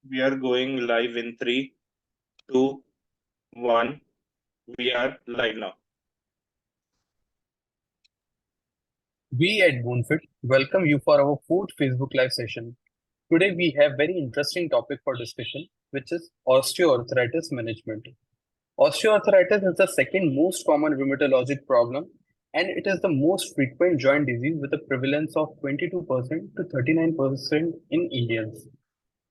We are going live in three, two, one. We are live now. We at Boonfit welcome you for our fourth Facebook Live session. Today we have very interesting topic for discussion, which is osteoarthritis management. Osteoarthritis is the second most common rheumatologic problem, and it is the most frequent joint disease with a prevalence of 22% to 39% in Indians.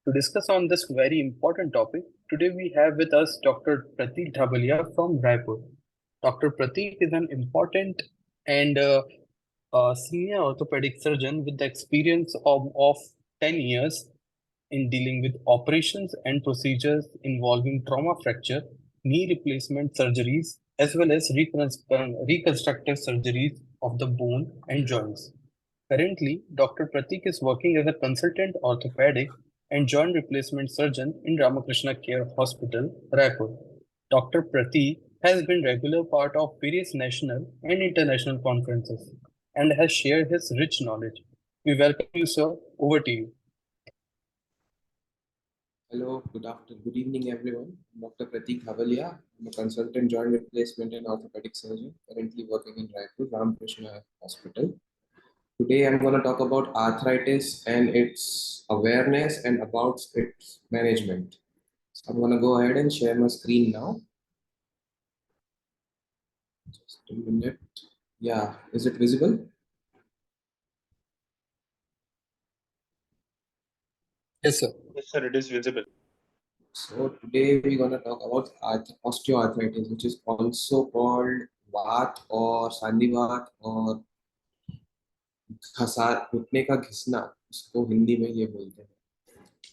To discuss on this very important topic, today we have with us Dr. Pratik Dhabalia from Raipur. Dr. Pratik is an important and a senior orthopedic surgeon with the experience of 10 years in dealing with operations and procedures involving trauma fracture, knee replacement surgeries, as well as reconstructive surgeries of the bone and joints. Currently, Dr. Pratik is working as a consultant orthopedic and joint replacement surgeon in Ramakrishna Care Hospital, Raipur. Dr. Pratik has been regular part of various national and international conferences and has shared his rich knowledge. We welcome you, sir. Over to you. Hello, good evening, everyone. I'm Dr. Pratik Havalia. I'm a consultant joint replacement and orthopedic surgeon, currently working in Raipur, Ramakrishna Hospital. Today, I'm going to talk about arthritis and its awareness and about its management. So I'm going to go ahead and share my screen now. Just a minute. Yeah, is it visible? Yes, sir. Yes, sir, it is visible. So today we're going to talk about osteoarthritis, which is also called Vat or Sandivat or घुटने का घिसना, उसको हिंदी में ये बोलते हैं।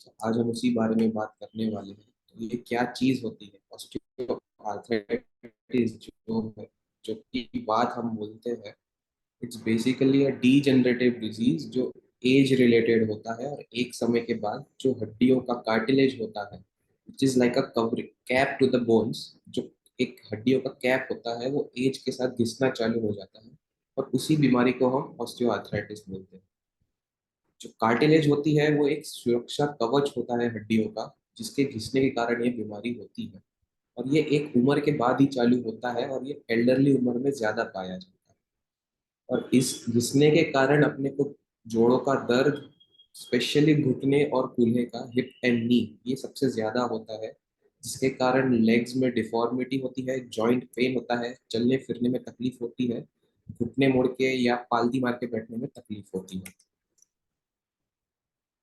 तो आज हम उसी बारे में बात करने वाले हैं। तो ये क्या चीज होती है ऑस्टियोआर्थराइटिस जो है, जो की बात हम बोलते हैं, it's basically a degenerative disease जो एज रिलेटेड होता है और एक समय के बाद जो हड्डियों का कार्टिलेज होता है, which is like a cover cap to the bones, जो एक हड्डियों का कैप होता है, वो एज के साथ घिसना चालू हो जाता है और उसी बीमारी को हम ऑस्टियोआर्थराइटिस बोलते हैं। जो कार्टिलेज होती है वो एक सुरक्षा कवच होता है हड्डियों का, जिसके घिसने के कारण ये बीमारी होती है और ये एक उम्र के बाद ही चालू होता है और ये एल्डरली उम्र में ज्यादा पाया जाता है। और इस घिसने के कारण अपने को जोड़ों का दर्द, स्पेशली घुटने और कूल्हे का, हिप एंड नी, ये सबसे ज्यादा होता है, जिसके कारण लेग्स में डिफॉर्मिटी होती है, जॉइंट पेन होता है, चलने फिरने में तकलीफ होती है, घुटने मोड़ के या पालती मार के बैठने में तकलीफ होती है।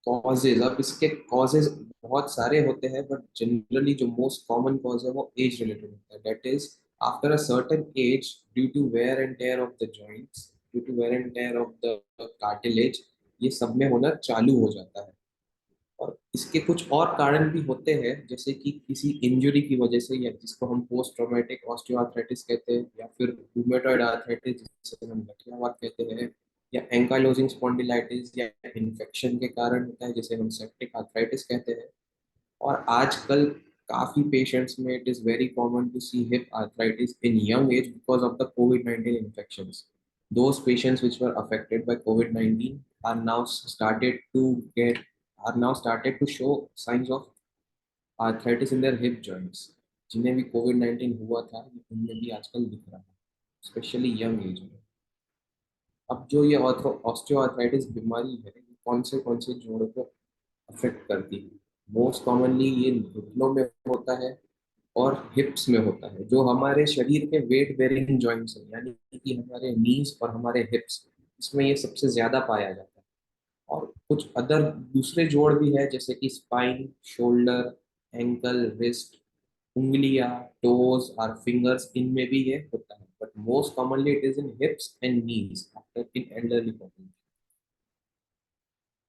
कॉजेज, अब इसके कॉजेज बहुत सारे होते हैं, बट जनरली जो मोस्ट कॉमन कॉज है वो एज रिलेटेड होता है। That is after a certain age, due to wear and tear of the joints, due to wear and tear of the cartilage, ये सब में होना चालू हो जाता है। और इसके कुछ और कारण भी होते हैं, जैसे कि किसी इंजरी की वजह से, या जिसको हम पोस्ट ट्रॉमेटिक ऑस्टियोआर्थराइटिस कहते हैं, या फिर रूमेटॉइड आर्थराइटिस जिसे हम गठियावात कहते हैं, या एंकाइलोजिंग स्पॉन्डिलाइटिस, या इन्फेक्शन के कारण होता है जिसे हम सेप्टिक आर्थराइटिस कहते हैं। और आजकल काफी पेशेंट्स में it is very common to see hip arthritis in young age because of the COVID-19 infections. Those patients which were affected by COVID-19 are now started to get are now started to show signs of arthritis in their hip joints. जिन्हें भी COVID-19 हुआ था, उनमें भी आजकल दिख रहा है, स्पेशली यंग एज में। अब जो ये ऑस्टियोआर्थराइटिस बीमारी है, कौन से जोड़ों को अफेक्ट करती है? मोस्ट कॉमनली ये घुटनों में होता है और हिप्स में होता है, जो हमारे शरीर के वेट बेरिंग जॉइंट्स हैं, यानी कि हमारे नीज और हमारे हिप्स, इसमें ये सबसे ज्यादा पाया जाता है। और कुछ अदर दूसरे जोड़ भी है, जैसे कि स्पाइन, शोल्डर, एंकल, रिस्ट, उंगलियां, टोज और फिंगर्स, इनमें भी ये होता है, but most commonly it is in hips and knees after in elderly population.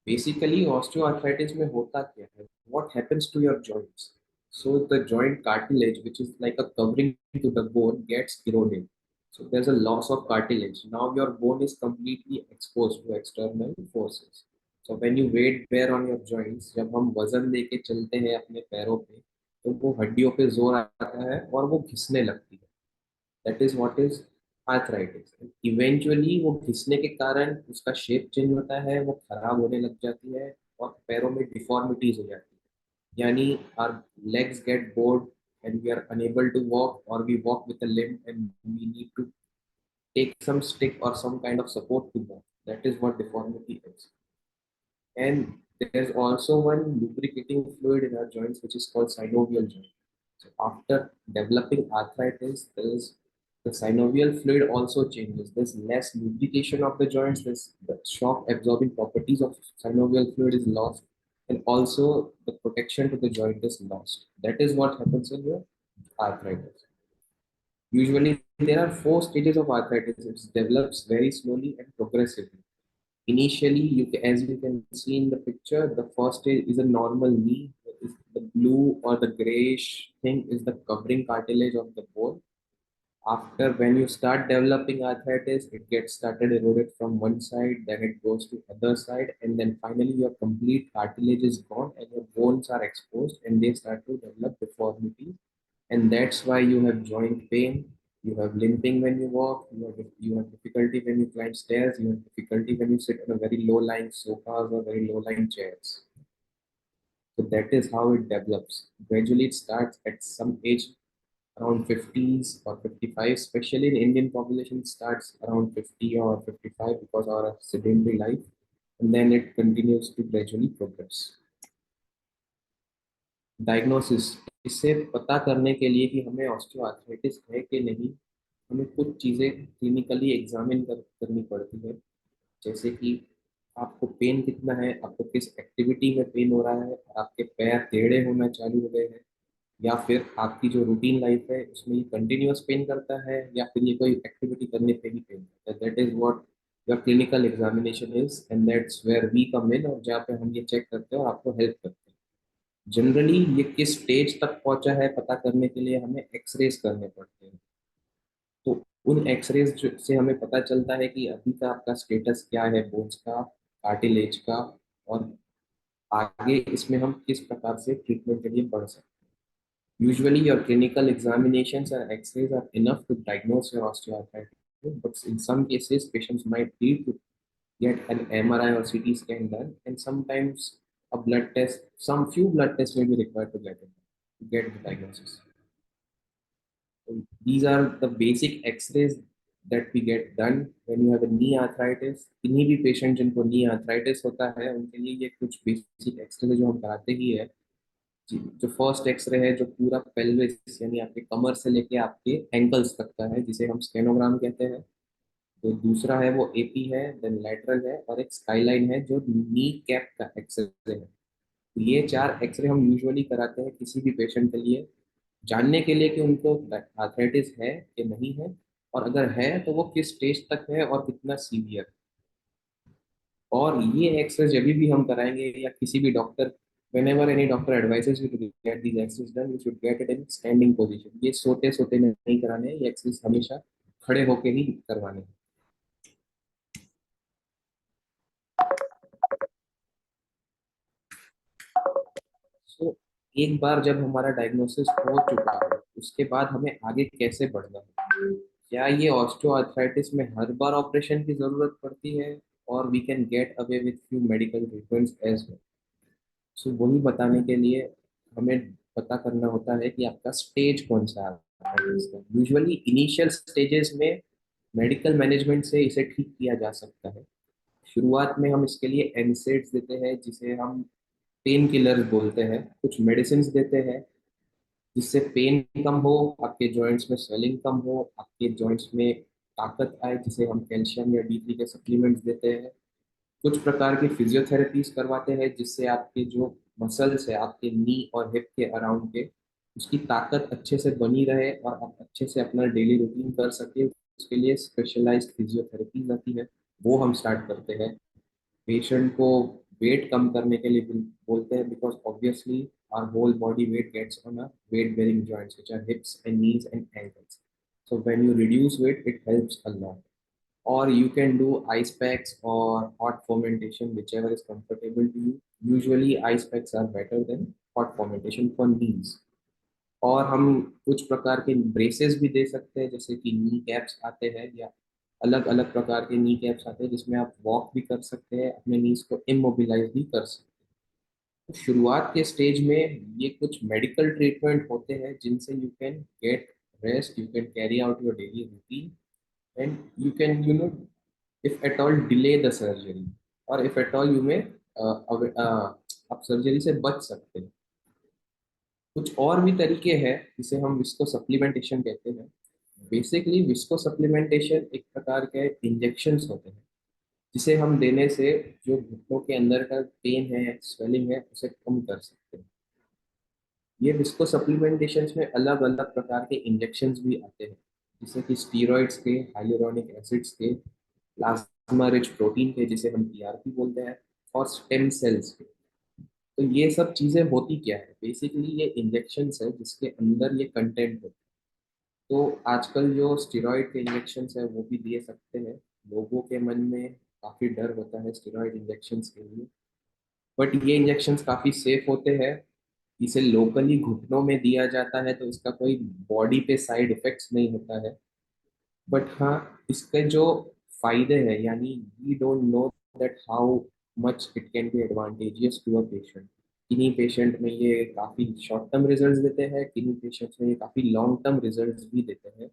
Basically osteoarthritis में होता क्या है, what happens to your joints? So the joint cartilage, which is like a covering to the bone, gets eroded. So there's a loss of cartilage. Now your bone is completely exposed to external forces. So when you weight bear on your joints, जब हम वजन लेके चलते हैं अपने पैरों पे, तो वो हड्डियों पे जोर आता है और वो घिसने लगती है। That is what is arthritis. Eventually वो घिसने के कारण उसका शेप चेंज होता है, वो खराब होने लग जाती है और पैरों में डिफॉर्मिटीज हो जाती है। यानी our legs get bored and we are unable to walk, or we walk with a limp and we need to take some stick or some kind of support to walk. That is what deformity is. And there's also one lubricating fluid in our joints which is called synovial joint. So after developing arthritis, there is the synovial fluid also changes. There's less lubrication of the joints. There's the shock absorbing properties of synovial fluid is lost, and also the protection to the joint is lost. That is what happens in your arthritis. Usually, there are four stages of arthritis. It develops very slowly and progressively. Initially, as you can see in the picture, the first stage is a normal knee. The blue or the grayish thing is the covering cartilage of the bone. After, when you start developing arthritis, it gets started eroded from one side, then it goes to other side, and then finally your complete cartilage is gone and your bones are exposed and they start to develop deformity. And that's why you have joint pain, you have limping when you walk, you have difficulty when you climb stairs, you have difficulty when you sit on a very low lying sofas or very low lying chairs. So that is how it develops. Gradually, it starts at some age around 50s or 55, especially in Indian population, it starts around 50 or 55 because of our sedentary life, and then it continues to gradually progress. Diagnosis, इससे पता करने के लिए कि हमें osteoarthritis है कि नहीं, हमें कुछ चीज़ें क्लिनिकली एग्जामिन करनी पड़ती है, जैसे कि आपको पेन कितना है, आपको किस एक्टिविटी में पेन हो रहा है, आपके पैर टेढ़े होना चालू हो गए हैं, या फिर आपकी जो रूटीन लाइफ है उसमें ये कंटिन्यूअस पेन करता है, या फिर ये कोई एक्टिविटी करने पे ही पेन करता है. That is what your clinical examination is, and that's where we come in, और जहाँ पे हम ये चेक करते हैं और आपको हेल्प करते हैं. जनरली ये किस स्टेज तक पहुंचा है पता करने के लिए हमें एक्सरेज करने पड़ते हैं. तो उन एक्सरेज से हमें पता चलता है कि अभी का आपका स्टेटस क्या है बोन्स का, कार्टिलेज का, और आगे इसमें हम किस प्रकार से ट्रीटमेंट के लिए बढ़ सकते हैं. Usually, your clinical examinations and X-rays are enough to diagnose your osteoarthritis, but in some cases, patients might need to get an MRI or CT scan done, and sometimes a blood test, some few blood tests may be required to get the diagnosis. So these are the basic X-rays that we get done when you have a knee arthritis. किन्हीं भी patient जिनको knee arthritis होता है, उनके लिए ये कुछ basic X-ray जो हम कराते ही है. जो फर्स्ट एक्सरे है जो पूरा पेल्विस यानी आपके कमर से लेके आपके एंकल्स तक का है, जिसे हम स्टेनोग्राम कहते हैं. तो दूसरा है वो एपी है, देन लैटरल है, और एक स्काईलाइन है जो नी कैप का एक्सरे है. तो ये चार एक्सरे हम यूजुअली कराते हैं किसी भी पेशेंट के लिए, जानने के लिए कि उनको आर्थराइटिस है कि नहीं है, और अगर है तो वो किस स्टेज तक है और कितना सीवियर. और ये एक्सरे जब भी हम कराएंगे या किसी भी doctor, whenever any doctor advises you to get these exercises done, you should get it in standing position. ये सोते सोते नहीं कराने, ये एक्सरसाइज हमेशा खड़े होके ही करवाने. सो एक बार जब हमारा डायग्नोसिस हो चुका है, उसके बाद हमें आगे कैसे बढ़ना है. क्या ये ऑस्टियोआर्थराइटिस में हर बार ऑपरेशन की जरूरत पड़ती है, और we can get away with few medical treatments as well. So वही बताने के लिए हमें पता करना होता है कि आपका स्टेज कौन सा है. यूजुअली इनिशियल स्टेजेस में मेडिकल मैनेजमेंट से इसे ठीक किया जा सकता है. शुरुआत में हम इसके लिए एनसेड्स देते हैं, जिसे हम पेन किलर्स बोलते हैं. कुछ मेडिसिन देते हैं जिससे पेन कम हो, आपके जॉइंट्स में स्वेलिंग कम हो, आपके जॉइंट्स में ताकत आए, जिसे हम कैल्शियम या D3 के सप्लीमेंट्स देते हैं. कुछ प्रकार की फिजियोथेरेपीज करवाते हैं जिससे आपके जो मसल्स है आपके नी और हिप के अराउंड के, उसकी ताकत अच्छे से बनी रहे और आप अच्छे से अपना डेली रूटीन कर सके. उसके लिए स्पेशलाइज्ड फिजियोथेरेपी आती है, वो हम स्टार्ट करते हैं. पेशेंट को वेट कम करने के लिए बोलते हैं, because obviously our whole body weight gets on a weight bearing joints which are hips and knees and ankles. So when you reduce weight it helps a lot. Or you can do ice packs or hot fermentation, whichever is comfortable to you. Usually ice packs are better than hot fermentation for knees. और हम कुछ प्रकार के braces भी दे सकते हैं, जैसे कि नी कैप्स आते हैं, या अलग अलग प्रकार के नी कैप्स आते हैं जिसमें आप वॉक भी कर सकते हैं, अपने नीज को इमोबिलाइज भी कर सकते हैं. शुरुआत के स्टेज में ये कुछ मेडिकल ट्रीटमेंट होते हैं जिनसे you can get rest, you can carry out your daily routine, and you can if at all delay the surgery, or if at all you may आप सर्जरी से बच सकते हैं। कुछ और भी तरीके हैं जिसे हम विस्को सप्लीमेंटेशन कहते हैं। बेसिकली विस्को सप्लीमेंटेशन एक प्रकार के इंजेक्शंस होते हैं जिसे हम देने से जो घुटनों के अंदर का पेन है, स्वेलिंग है, उसे कम कर सकते हैं। ये विस्को सप्लीमेंटेशन में अलग अलग प्रकार के इंजेक्शंस भी आते हैं, जैसे कि स्टीरॉइड्स के, हाइलुरोनिक एसिड्स के, प्लाज्मा रिच प्रोटीन के जिसे हम पीआरपी बोलते हैं, और स्टेम सेल्स के। तो ये सब चीजें होती क्या है, बेसिकली ये इंजेक्शंस है जिसके अंदर ये कंटेंट होता है। तो आजकल जो स्टेरॉइड के इंजेक्शंस है वो भी दिए सकते हैं। लोगों के मन में काफी डर होता है स्टेरॉइड इंजेक्शंस के लिए, बट ये इंजेक्शंस काफी सेफ होते हैं। इसे लोकली घुटनों में दिया जाता है तो इसका कोई बॉडी पे साइड इफेक्ट्स नहीं होता है। बट हाँ, इसके जो फायदे हैं, यानी we don't know that how much it can be advantageous to a patient. किन्हीं पेशेंट में ये काफ़ी शॉर्ट टर्म रिजल्ट्स देते हैं, किन्हीं पेशेंट्स में ये काफ़ी लॉन्ग टर्म रिजल्ट्स भी देते हैं,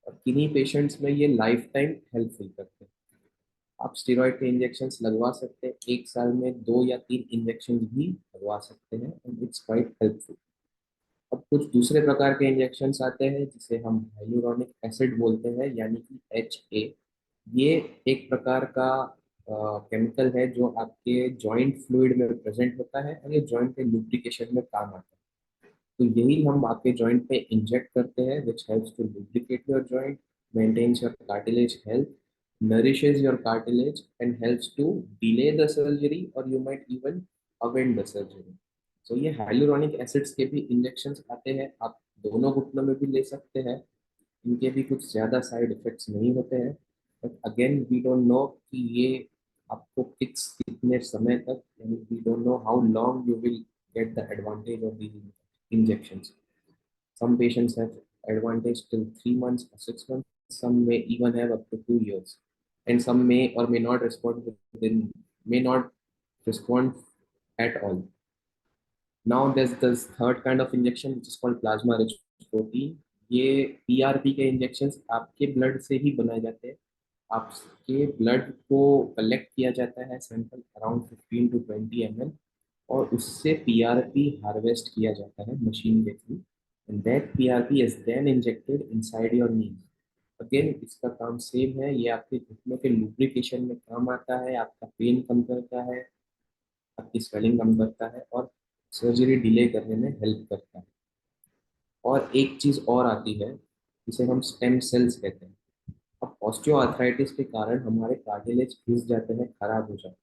और किन्हीं पेशेंट्स में ये लाइफ टाइम हेल्पफुल करते हैं। आप स्टेरॉइड के इंजेक्शंस लगवा सकते हैं, एक साल में 2 या 3 इंजेक्शन भी लगवा सकते हैं, एंड इट्स क्वाइट हेल्पफुल। अब कुछ दूसरे प्रकार के इंजेक्शंस आते हैं जिसे हम हाइलुरोनिक एसिड बोलते हैं, यानी कि HA। ये एक प्रकार का केमिकल है जो आपके जॉइंट फ्लूइड में प्रेजेंट होता है, और ये जॉइंट के लुब्रिकेशन में काम आता है। तो यही हम आपके जॉइंट पे इंजेक्ट करते हैं, which helps to lubricate your joint, maintains your cartilage health, nourishes your cartilage, and helps to delay the surgery, or you might even avent the surgery. So ये hyaluronic acids के भी injections आते हैं, आप दोनों घुटनों में भी ले सकते हैं। इनके भी कुछ ज़्यादा साइड इफेक्ट्स नहीं होते हैं, but again we don't know कि ये आपको कितने समय तक, यानी we don't know how long you will get the advantage of these injections. Some patients have advantage till 3 months or 6 months. Some may even have up to 2 years, and some may or may not respond within, may not respond at all. Now there's this third kind of injection which is called plasma rich protein. ये PRP के injections आपके blood से ही बनाए जाते हैं। आपके blood को collect किया जाता है सैंपल अराउंड 15 to 20 ml, और उससे PRP हार्वेस्ट किया जाता है मशीन के through, and that PRP is then injected inside your knees. Again इसका काम सेम है, ये आपके घुटनों के लुब्रिकेशन में काम आता है, आपका पेन कम करता है, आपकी स्वेलिंग कम करता है, और सर्जरी डिले करने में हेल्प करता है। और एक चीज़ और आती है जिसे हम स्टेम सेल्स कहते हैं। अब ऑस्टियोआर्थराइटिस के कारण हमारे कार्टिलेज घिस जाते हैं, खराब हो जाते हैं।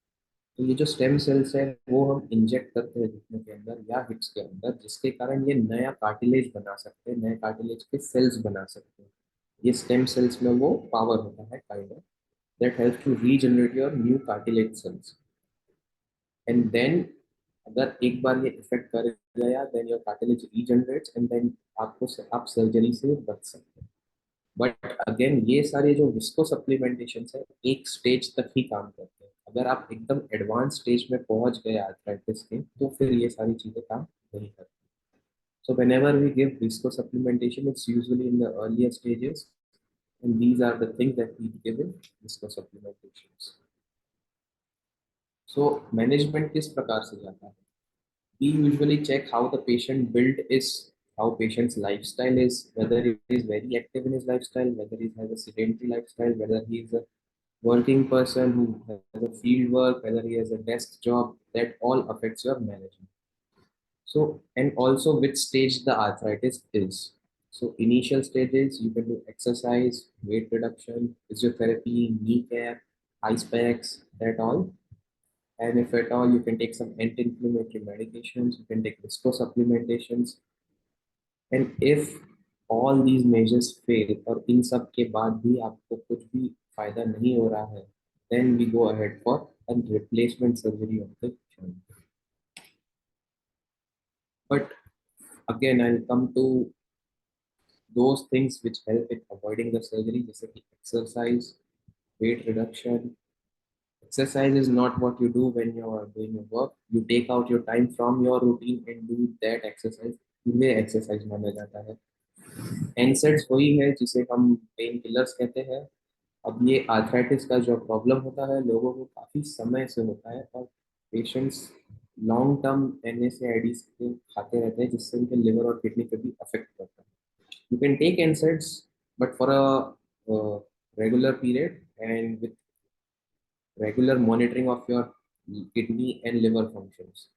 तो ये जो स्टेम सेल्स है वो हम इंजेक्ट करते हैं घुटने के अंदर या हिप्स के अंदर, जिसके कारण ये नया कार्टिलेज बना सकते हैं, नए कार्टिलेज के सेल्स बना सकते हैं। ये स्टेम सेल्स में वो पावर होता है kind of, that helps to regenerate your new cartilage cells. And then अगर एक बार ये इफेक्ट कर गया, then your cartilage regenerates, and then आप सर्जरी से बच सकते हैं। बट अगेन ये सारे जो विस्को सप्लीमेंटेशन है एक स्टेज तक ही काम करते हैं। अगर आप एकदम एडवांस स्टेज में पहुंच गए आर्थराइटिस के, तो फिर ये सारी चीजें काम नहीं करती। So whenever we give visco supplementation, it's usually in the earlier stages, and these are the things that we give in visco supplementations. So management किस प्रकार से जाता है? We usually check how the patient build is, how patient's lifestyle is, whether he is very active in his lifestyle, whether he has a sedentary lifestyle, whether he is a working person who has a field work, whether he has a desk job. That all affects your management. So, and also which stage the arthritis is. So initial stages, you can do exercise, weight reduction, physiotherapy, knee care, ice packs, that all. And if at all, you can take some anti-inflammatory medications, you can take visco supplementations. And if all these measures fail, और इन सब के बाद भी आपको कुछ भी फायदा नहीं हो रहा है, then we go ahead for a replacement surgery of the joint. But again, I'll come to those things which help in avoiding the surgery, जैसे कि exercise, weight reduction, exercise is not what you do when you are doing your work. You take out your time from your routine and do that exercise. ये exercise माना जाता है. NSAIDs वही है जिसे हम पेन किलर्स कहते हैं. अब ये आर्थराइटिस का जो प्रॉब्लम होता है लोगों को काफी समय से होता है और पेशेंट्स लॉन्ग टर्म NSAIDs खाते रहते हैं जिससे उनके लिवर और किडनी पे भी अफेक्ट करता है. You can take NSAIDs, but for a regular period and with regular monitoring of your kidney and liver functions.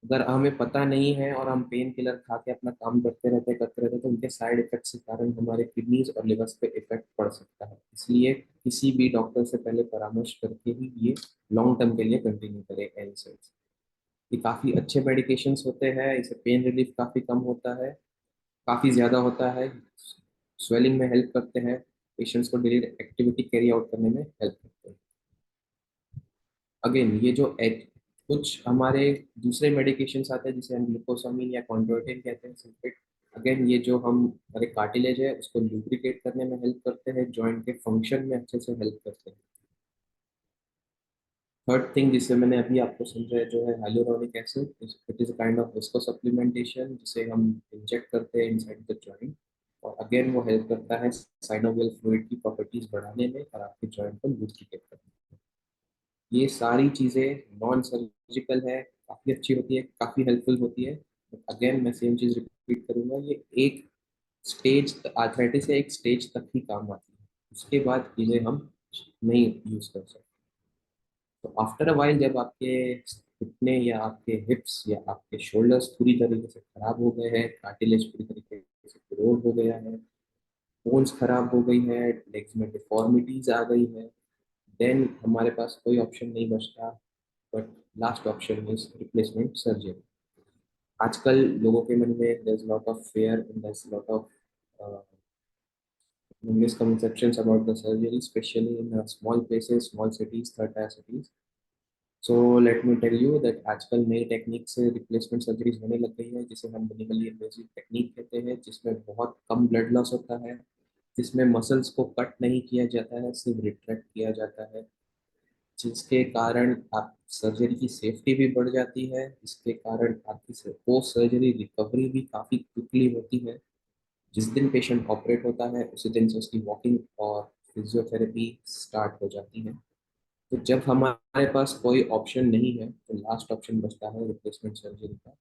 अगर हमें पता नहीं है और हम पेन किलर खा के अपना काम करते रहते तो उनके साइड इफेक्ट्स के कारण हमारे किडनीज और लिवर्स पे इफेक्ट पड़ सकता है. इसलिए किसी भी डॉक्टर से पहले परामर्श करके ही ये लॉन्ग टर्म के लिए कंटिन्यू करें NSAIDs. ये काफ़ी अच्छे मेडिकेशंस होते हैं. इससे पेन रिलीफ काफ़ी कम होता है, काफ़ी ज़्यादा होता है, स्वेलिंग में हेल्प करते हैं, पेशेंट्स को डेली एक्टिविटी कैरी आउट करने में हेल्प करते हैं. अगेन ये जो कुछ हमारे दूसरे मेडिकेशंस आते हैं जिसे हम ग्लूकोसामिन या कॉन्ड्रोइटिन कहते हैं सल्फेट. अगेन ये जो हम हमारे कार्टिलेज है उसको लुब्रिकेट करने में हेल्प करते हैं, जॉइंट के फंक्शन में अच्छे से हेल्प करते हैं. थर्ड थिंग जिससे मैंने अभी आपको समझाया जो है hyaluronic acid. It is a kind of visco supplementation जिसे हम इंजेक्ट करते हैं इनसाइड द जॉइंट और अगेन वो हेल्प करता है साइनोवियल फ्लूइड की प्रॉपर्टीज बढ़ाने में और आपके जॉइंट को लुब्रिकेट करने में. ये सारी चीज़ें नॉन सर्जिकल है, काफ़ी अच्छी होती है, काफ़ी हेल्पफुल होती है. अगेन मैं सेम चीज़ रिपीट करूँगा, ये एक स्टेज आर्थराइटिस से एक स्टेज तक ही काम आती है, उसके बाद चीज़ें हम नहीं यूज़ कर सकते. तो आफ्टर अ वाइल जब आपके घुटने या आपके हिप्स या आपके शोल्डर्स पूरी तरीके से खराब हो गए हैं, कार्टिलेज पूरी तरीके से क्रोड हो गया है, बोन्स खराब हो गई है, लेग्स में डिफॉर्मिटीज आ गई है, देन हमारे पास कोई ऑप्शन नहीं बचता but last option is replacement surgery. आजकल लोगों के मन में there is lot of fear and there is lot of misconceptions about the surgery, especially in small places, small cities, third tier cities. So let me tell you that आजकल नई technique से replacement surgeries होने लग गई है जिसे हम minimally invasive technique कहते हैं, जिसमें बहुत कम ब्लड लॉस होता है, जिसमें मसल्स को कट नहीं किया जाता है, सिर्फ रिट्रैक्ट किया जाता है, जिसके कारण आप सर्जरी की सेफ्टी भी बढ़ जाती है, जिसके कारण आपकी पोस्ट सर्जरी रिकवरी भी काफ़ी क्विकली होती है. जिस दिन पेशेंट ऑपरेट होता है उसी दिन से उसकी वॉकिंग और फिजियोथेरेपी स्टार्ट हो जाती है. तो जब हमारे पास कोई ऑप्शन नहीं है तो लास्ट ऑप्शन बचता है रिप्लेसमेंट सर्जरी का.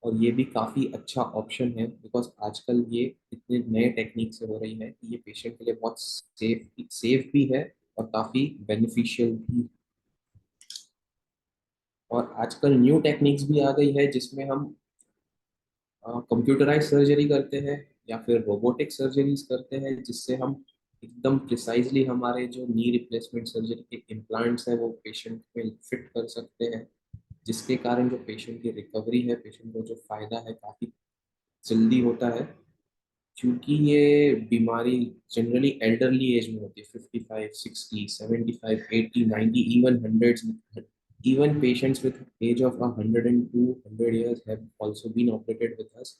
और ये भी काफ़ी अच्छा ऑप्शन है बिकॉज आजकल ये इतने नए टेक्निक से हो रही है कि ये पेशेंट के लिए बहुत सेफ भी है और काफ़ी बेनिफिशियल भी. और आजकल न्यू टेक्निक्स भी आ गई है जिसमें हम कंप्यूटराइज सर्जरी करते हैं या फिर रोबोटिक सर्जरीज करते हैं, जिससे हम एकदम प्रिसाइजली हमारे जो नी रिप्लेसमेंट सर्जरी के इम्प्लांट्स हैं वो पेशेंट में फिट कर सकते हैं, जिसके कारण जो पेशेंट की रिकवरी है, पेशेंट को जो फायदा है काफ़ी जल्दी होता है. क्योंकि ये बीमारी जनरली एल्डरली एज में होती है, 55, 60, 75, 80, 90, even hundreds. Even patients with age of 102, 100 years have also been operated with us.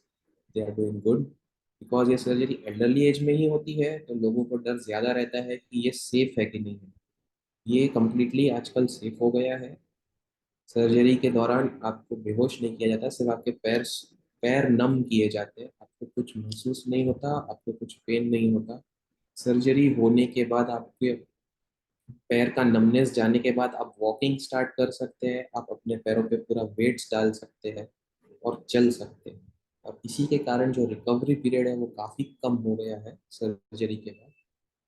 They are doing good. Because ये सर्जरी एल्डरली एज में ही होती है तो लोगों को डर ज़्यादा रहता है कि ये सेफ है कि नहीं है. ये कम्प्लीटली आजकल सेफ हो गया है. सर्जरी के दौरान आपको बेहोश नहीं किया जाता, सिर्फ आपके पैर नम किए जाते हैं, आपको कुछ महसूस नहीं होता, आपको कुछ पेन नहीं होता. सर्जरी होने के बाद आपके पैर का नमनेस जाने के बाद आप वॉकिंग स्टार्ट कर सकते हैं, आप अपने पैरों पे पूरा वेट्स डाल सकते हैं और चल सकते हैं. और इसी के कारण जो रिकवरी पीरियड है वो काफ़ी कम हो गया है सर्जरी के बाद.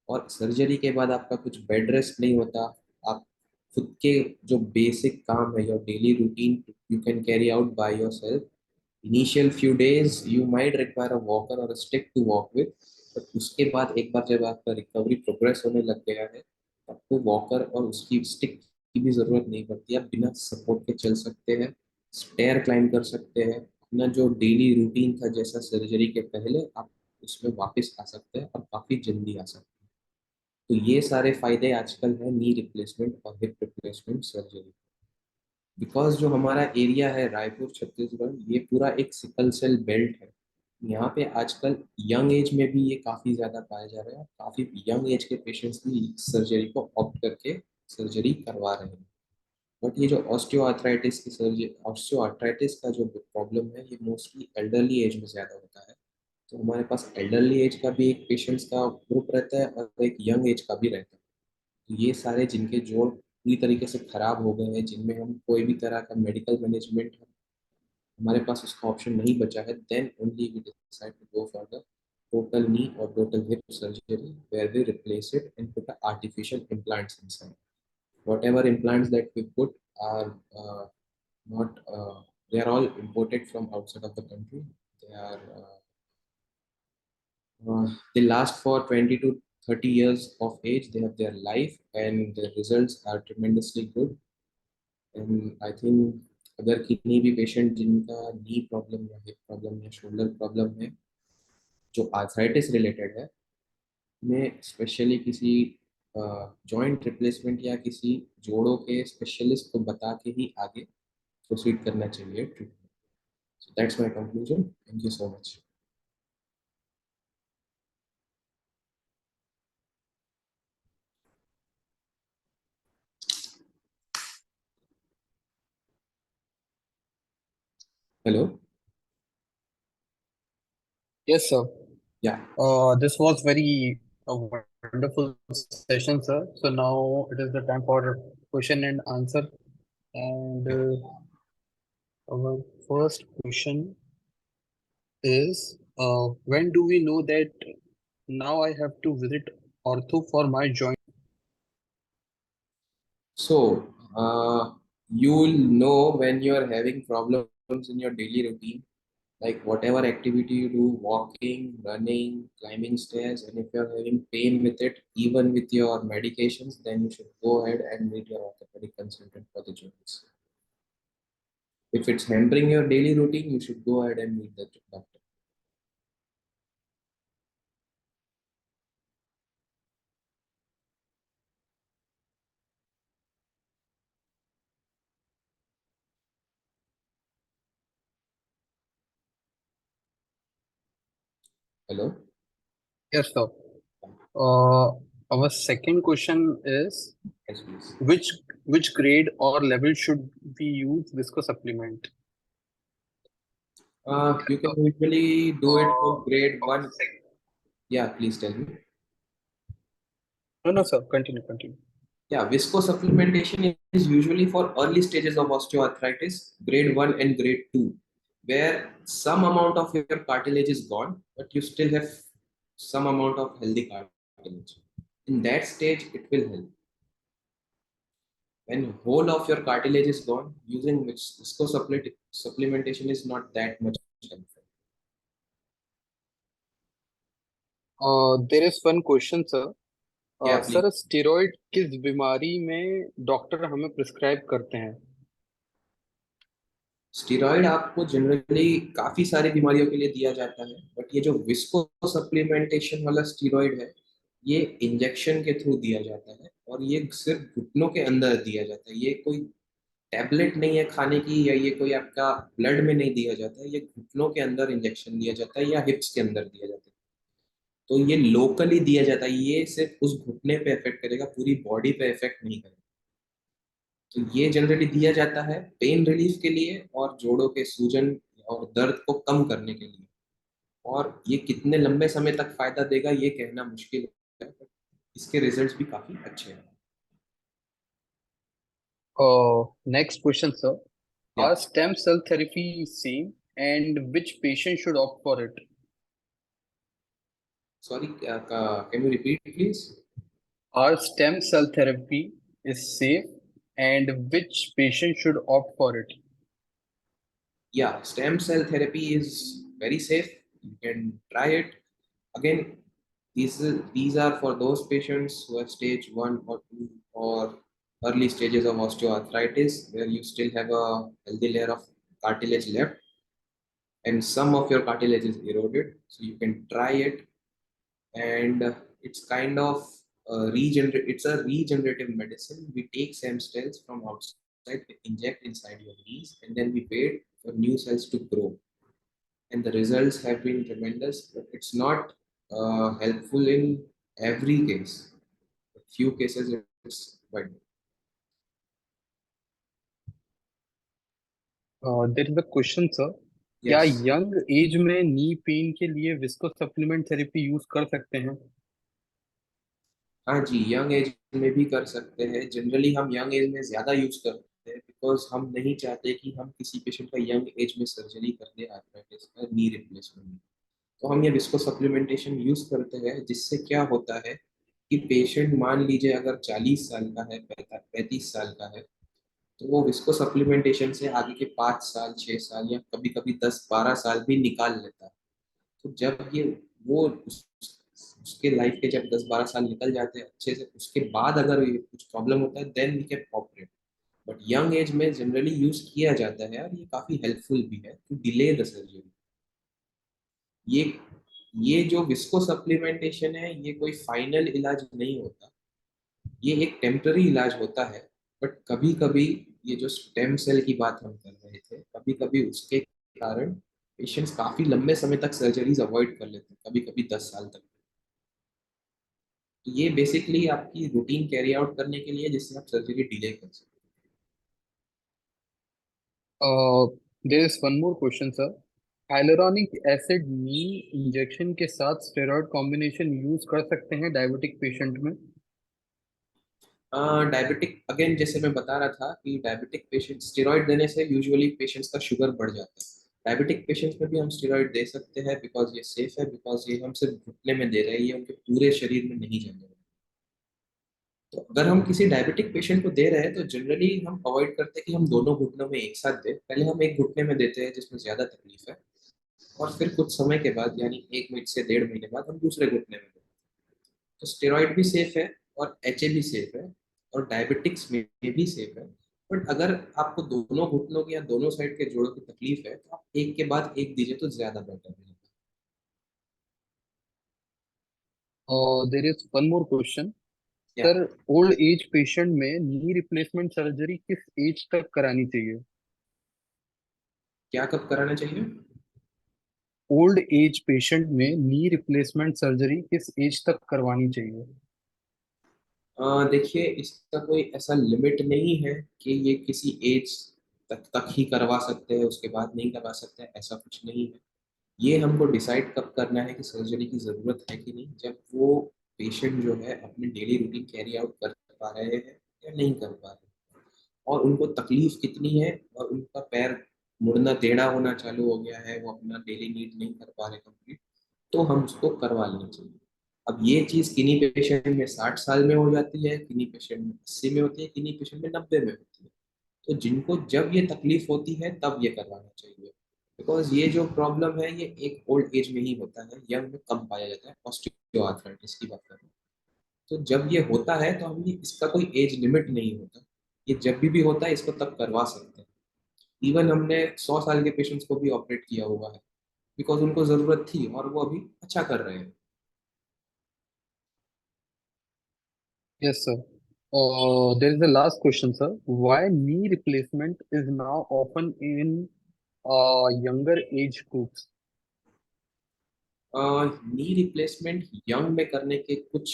और सर्जरी के बाद आपका कुछ बेड रेस्ट नहीं होता. आप खुद के जो बेसिक काम है, your daily routine, you can carry out by yourself. Initial few days you might require a walker और a stick to walk with, but उसके बाद एक बार जब आपका रिकवरी प्रोग्रेस होने लग गया है आपको वॉकर और उसकी स्टिक की भी ज़रूरत नहीं पड़ती. आप बिना सपोर्ट के चल सकते हैं, स्टेयर क्लाइंब कर सकते हैं, अपना जो डेली रूटीन था जैसा सर्जरी के पहले आप उसमें वापस आ सकते हैं और काफ़ी जल्दी आ सकते हैं. तो ये सारे फायदे आजकल हैं नी रिप्लेसमेंट और हिप रिप्लेसमेंट सर्जरी. बिकॉज जो हमारा एरिया है रायपुर छत्तीसगढ़, ये पूरा एक सिकल सेल बेल्ट है. यहाँ पे आजकल यंग एज में भी ये काफ़ी ज़्यादा पाया जा रहा है. काफ़ी यंग एज के पेशेंट्स भी सर्जरी को ऑप्ट करके सर्जरी करवा रहे हैं। बट ये जो ऑस्टियोआर्थराइटिस की सर्जरी, ऑस्टियोआर्थराइटिस का जो प्रॉब्लम है, ये मोस्टली एल्डरली एज में ज़्यादा होता है। तो हमारे पास एल्डरली एज का भी एक पेशेंट्स का ग्रुप रहता है और एक यंग एज का भी रहता है। तो ये सारे जिनके जोड़ पूरी तरीके से खराब हो गए हैं, जिनमें हम कोई भी तरह का मेडिकल मैनेजमेंट हमारे पास उसका ऑप्शन नहीं बचा है, then only we decide to go for the total knee or total hip surgery, where we replace it and put artificial implants inside. Whatever implants that we put are not they are all imported from outside of the country. They are they last for 20 to 30 years of age. They have their life and the results are tremendously good. And I think अगर कितनी भी patient जिनका नी problem या hip problem या shoulder problem है जो arthritis related है, में स्पेशली किसी जॉइंट रिप्लेसमेंट या किसी जोड़ों के स्पेशलिस्ट को बता के ही आगे प्रोसीड करना चाहिए treatment. So that's my conclusion. Thank you so much. Hello. Yes, sir. या This was very a wonderful session, sir. So now it is the time for question and answer. And our first question is, when do we know that now I have to visit ortho for my joint? so you will know when you are having problems in your daily routine, like whatever activity you do, walking, running, climbing stairs, and if you're having pain with it, even with your medications, then you should go ahead and meet your orthopedic consultant for the joints. If it's hampering your daily routine, you should go ahead and meet the doctor. Hello? Yes, sir. Uh, our second question is, Yes, please. which grade or level should we use visco supplement? You can usually do it for grade Our one. Yeah, please tell me. No, no, sir. Continue. Yeah, visco supplementation is usually for early stages of osteoarthritis, grade 1 and grade 2, where some amount of your cartilage is gone, but you still have some amount of healthy cartilage. In that stage, it will help. When whole of your cartilage is gone, using visco supplementation is not that much helpful. There is one question, sir. Yeah, please. Sir steroid किस बीमारी में doctor हमें prescribe करते हैं? Steroid आपको generally काफी सारी बीमारियों के लिए दिया जाता है, बट ये जो विस्को सप्लीमेंटेशन वाला स्टीरॉयड है, ये इंजेक्शन के थ्रू दिया जाता है और ये सिर्फ घुटनों के अंदर दिया जाता है। ये कोई टैबलेट नहीं है खाने की, या ये कोई आपका ब्लड में नहीं दिया जाता है। ये घुटनों के अंदर इंजेक्शन दिया जाता है या हिप्स के अंदर दिया जाता है। तो ये लोकली दिया जाता है, ये सिर्फ उस घुटने पे इफेक्ट करेगा, पूरी बॉडी पे इफेक्ट नहीं करेगा। तो ये जनरली दिया जाता है पेन रिलीफ के लिए और जोड़ों के सूजन और दर्द को कम करने के लिए। और ये कितने लंबे समय तक फायदा देगा ये कहना मुश्किल है, but इसके रिजल्ट्स भी काफी अच्छे हैं। Next question, sir. या Are stem cell therapy same and which patient should opt for it? Sorry, can you repeat please? Are stem cell therapy is safe and which patient should opt for it? Yeah, stem cell therapy is very safe. You can try it. Again, these are for those patients who have stage 1 or 2 or early stages of osteoarthritis, where you still have a healthy layer of cartilage left and some of your cartilage is eroded. So you can try it, and it's kind of it's a regenerative medicine. We take stem cells from outside, we inject inside your knees, and then we wait for new cells to grow. And the results have been tremendous, but it's not helpful in every case. A few cases it's quite good. There is a question sir, क्या yes. Young age में knee pen के लिए visco supplement therapy use कर सकते हैं? हाँ जी, young age में भी कर सकते हैं। जनरली हम यंग एज में ज़्यादा यूज करते हैं बिकॉज हम नहीं चाहते कि हम किसी पेशेंट का यंग एज में सर्जरी कर दे आर्थराइटिस का नी रिप्लेसमेंट में। तो हम ये विस्को सप्लीमेंटेशन यूज करते हैं, जिससे क्या होता है कि पेशेंट मान लीजिए अगर 40 साल का है, 35 साल का है, तो वो विस्को सप्लीमेंटेशन से आगे के 5 साल 6 साल या कभी कभी 10-12 साल भी निकाल लेता है। तो जब ये वो उसके लाइफ के जब 10-12 साल निकल जाते हैं अच्छे से, उसके बाद अगर ये कुछ प्रॉब्लम होता है then we can operate. But young age में जनरली यूज किया जाता है और ये काफी हेल्पफुल भी है टू डिले द सर्जरी। ये ये जो विस्को सप्लीमेंटेशन है ये कोई फाइनल इलाज नहीं होता, ये एक टेम्पररी इलाज होता है। बट कभी कभी ये जो स्टेम सेल की बात हम कर रहे थे, कभी कभी उसके कारण पेशेंट्स काफी लंबे समय तक सर्जरीज अवॉइड कर लेते हैं, कभी कभी 10 साल तक। तो ये बेसिकली आपकी रूटीन कैरी आउट करने के लिए जिससे आप सर्जरी डिले कर सकते there is one more question sir, hyaluronic acid नीम इंजेक्शन के साथ स्टेरॉइड कॉम्बिनेशन यूज कर सकते हैं डायबिटिक पेशेंट में? हैं। डायबिटिक अगेन जैसे मैं बता रहा था कि डायबिटिक पेशेंट स्टेरॉइड देने से यूजुअली पेशेंट्स का शुगर बढ़ जाता है। डायबिटिक पेशेंट्स में भी हम स्टेरॉइड दे सकते हैं बिकॉज ये सेफ है, बिकॉज ये हम सिर्फ घुटने में दे रहे हैं, ये उनके पूरे शरीर में नहीं जाने वाला। तो अगर हम किसी डायबिटिक पेशेंट को दे रहे हैं तो जनरली हम अवॉइड करते हैं कि हम दोनों घुटनों में एक साथ दें। पहले हम एक घुटने में देते हैं जिसमें ज्यादा तकलीफ है, और फिर कुछ समय के बाद यानी 1 महीने से 1.5 महीने बाद हम दूसरे घुटने में देते हैं। तो स्टेरॉइड भी सेफ है और एचए भी सेफ है और डायबिटिक्स में भी सेफ है। बट अगर आपको दोनों घुटनों की या दोनों साइड के जोड़ों की तकलीफ है तो आप एक के बाद एक दीजिए तो ज्यादा बेटर है। There is one more question या सर, ओल्ड एज पेशेंट में नी रिप्लेसमेंट सर्जरी किस एज तक करानी चाहिए? क्या कब कराना चाहिए? ओल्ड एज पेशेंट में नी रिप्लेसमेंट सर्जरी किस एज तक करवानी चाहिए? देखिए, इसका कोई ऐसा लिमिट नहीं है कि ये किसी एज तक ही करवा सकते हैं, उसके बाद नहीं करवा सकते हैं, ऐसा कुछ नहीं है। ये हमको डिसाइड कब करना है कि सर्जरी की ज़रूरत है कि नहीं, जब वो पेशेंट जो है अपनी डेली रूटीन कैरी आउट कर पा रहे हैं या नहीं कर पा रहे हैं, और उनको तकलीफ कितनी है, और उनका पैर मुड़ना टेढ़ा होना चालू हो गया है, वो अपना डेली नीड नहीं कर पा रहे कंप्लीट, तो हम उसको करवा लेना चाहिए। अब ये चीज़ किन्हीं पेशेंट में 60 साल में हो जाती है, किन्हीं पेशेंट में 80 में होती है, किन्हीं पेशेंट में 90 में होती है। तो जिनको जब ये तकलीफ होती है तब ये करवाना चाहिए, बिकॉज ये जो प्रॉब्लम है ये एक ओल्ड एज में ही होता है, यंग में कम पाया जाता है, ऑस्टियोआर्थराइटिस की बात करें। तो जब ये होता है तो हम ये इसका कोई एज लिमिट नहीं होता, ये जब भी होता है इसको तब करवा सकते हैं। इवन हमने 100 साल के पेशेंट्स को भी ऑपरेट किया हुआ है बिकॉज उनको ज़रूरत थी और वो अभी अच्छा कर रहे हैं। Yes, sir. There is a last question, sir. Why knee replacement is now often in younger age groups? Knee replacement young में करने के कुछ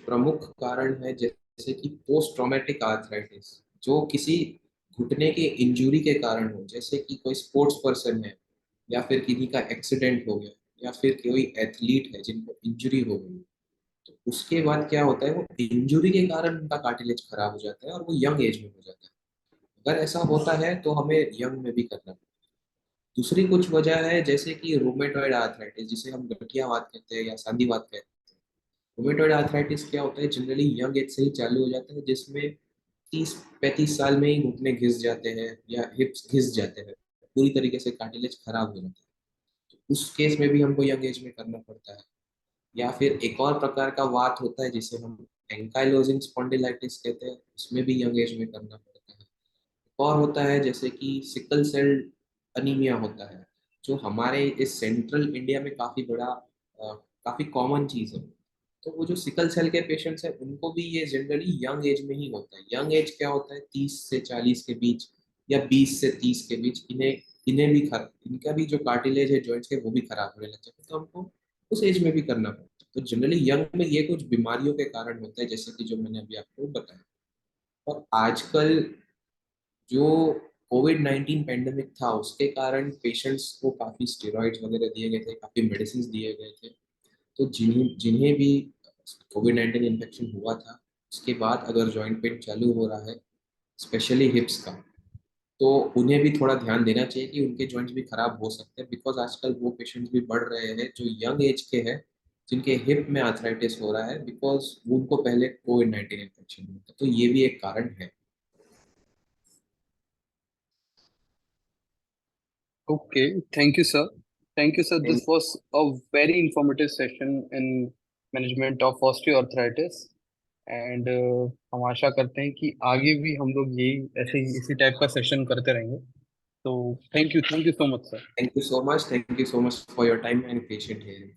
प्रमुख कारण है, जैसे कि पोस्ट ट्रॉमेटिक आर्थराइटिस, जो किसी घुटने के इंजरी के कारण हो, जैसे कि कोई स्पोर्ट्स पर्सन है या फिर किसी का एक्सीडेंट हो गया या फिर कोई एथलीट है जिनको इंजरी हो गई, तो उसके बाद क्या होता है वो इंजरी के कारण उनका कार्टिलेज खराब हो जाता है और वो यंग एज में हो जाता है। अगर ऐसा होता है तो हमें यंग में भी करना पड़ता है। दूसरी कुछ वजह है जैसे कि रोमेटॉइड आर्थराइटिस, जिसे हम गठियावात कहते हैं या संधिवात कहते हैं। रोमेटॉइड आर्थराइटिस क्या होता है, जनरली यंग एज से ही चालू हो जाता है, जिसमें 30-35 साल में ही घुटने घिस जाते हैं या हिप्स घिस जाते हैं, पूरी तरीके से कार्टिलेज खराब हो जाता है। तो उस केस में भी हमको यंग एज में करना पड़ता है। या फिर एक और प्रकार का वात होता है जिसे हम एंकाइलोजिंग स्पॉन्डिलाइटिस कहते हैं, उसमें भी यंग एज में करना पड़ता है। और होता है जैसे कि सिकल सेल अनीमिया होता है, जो हमारे इस सेंट्रल इंडिया में काफी बड़ा काफी कॉमन चीज है। तो वो जो सिकल सेल के पेशेंट्स हैं उनको भी ये जनरली यंग एज में ही होता है। यंग एज क्या होता है, 30 से 40 के बीच या 20 से 30 के बीच, इन्हें इन्हें भी खर इनका भी जो कार्टिलेज है जॉइंट्स के वो भी खराब होने लग जाते हैं, तो हमको उस एज में भी करना पड़ता है। तो जनरली यंग में ये कुछ बीमारियों के कारण होता है, जैसे कि जो मैंने अभी आपको बताया। और आजकल जो कोविड-19 पेंडेमिक था उसके कारण पेशेंट्स को काफ़ी स्टेरॉइड्स वगैरह दिए गए थे, काफ़ी मेडिसिन दिए गए थे। तो जिन्हें जिन्हें भी कोविड-19 इन्फेक्शन हुआ था, उसके बाद अगर जॉइंट पेन चालू हो रहा है, स्पेशली हिप्स का, तो उन्हें भी थोड़ा ध्यान देना चाहिए कि उनके जॉइंट्स भी खराब हो सकते हैं, बिकॉज आजकल वो पेशेंट्स भी बढ़ रहे हैं जो यंग एज के हैं, जिनके हिप में आर्थराइटिस हो रहा है, बिकॉज उनको पहले कोविड-19 इन्फेक्शन हुआ था, तो ये भी एक कारण है। Okay, thank you, sir. Thank you, sir. This was a very informative session in management of osteoarthritis. And हम आशा करते हैं कि आगे भी हम लोग यही ऐसे ही इसी टाइप का सेशन करते रहेंगे। तो thank you so much sir. Thank you so much. Thank you so much for your time and patient hearing.